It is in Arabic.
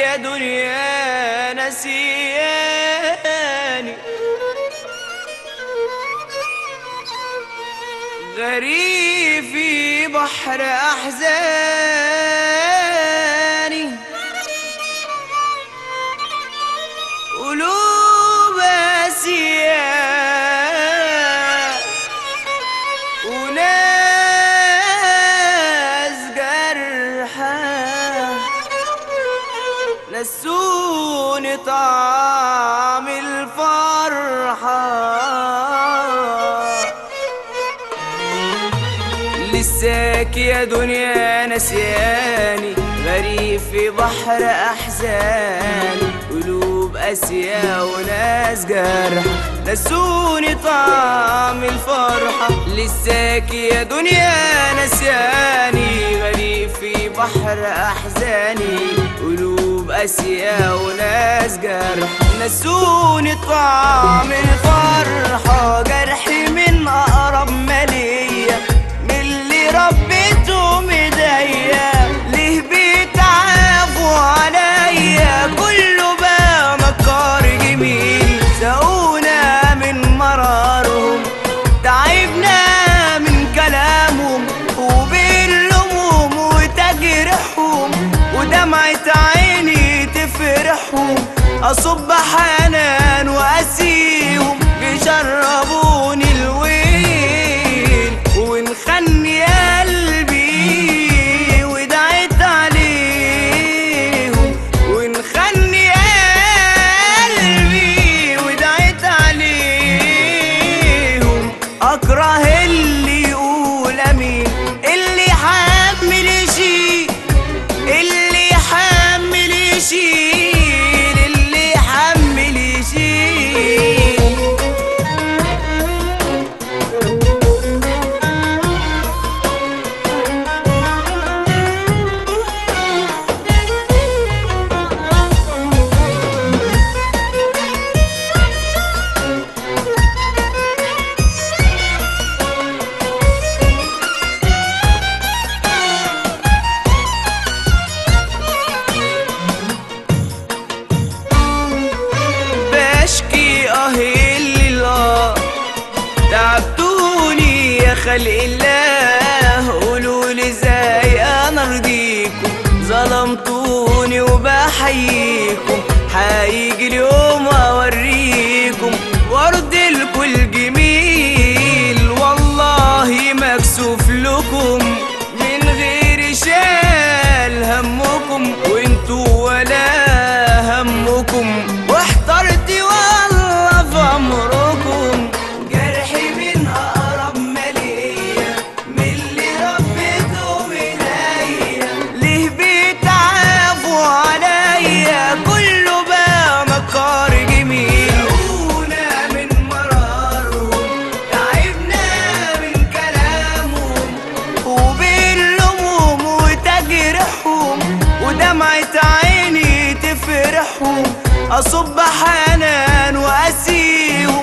يا دنيا نسياني، غريب في بحر أحزاني، قلوب قاسية وناس جرحى نسوني طعم الفرحة. لساك يا دنيا نسياني، غريب في بحر أحزاني، قلوب قاسية وناس جرح نسوني طعم الفرحة. لساك يا دنيا نسياني، غريب في بحر أحزاني، قلوب قاسية وناس جرح نسوني طعم الفرحة. جرحي من أقرب ما ليا، ربيتهم ايديا، ليه بيتعافوا عليا؟ كله بقى مكار جميل، سقونا من مرارهم، تعبنا من كلامهم وبيلومهم وتجرحهم، ودمعة عيني تفرحهم، اصب حنان واسيهم، بيشربوني الويل ونخني قلبي ودعيت عليهم، ونخني قلبي ودعيت عليهم. اكره اللي يقول امين، اللي يحمل يشيل، اللي يحمل يشيل، اللي يحمل يشيل. تعبتوني يا خلق الله، قولولي ازاي انا ارضيكم، ظلمتوني وبحييكم، هيجي اليوم اوريكم وارضي لكم الجميل. والله مكسوف لكم من غير شال همكم، وانتوا ولا همكم، واحترت والله في امركم. ودمعة عيني تفرحهم، أصب حنان وأسيهم،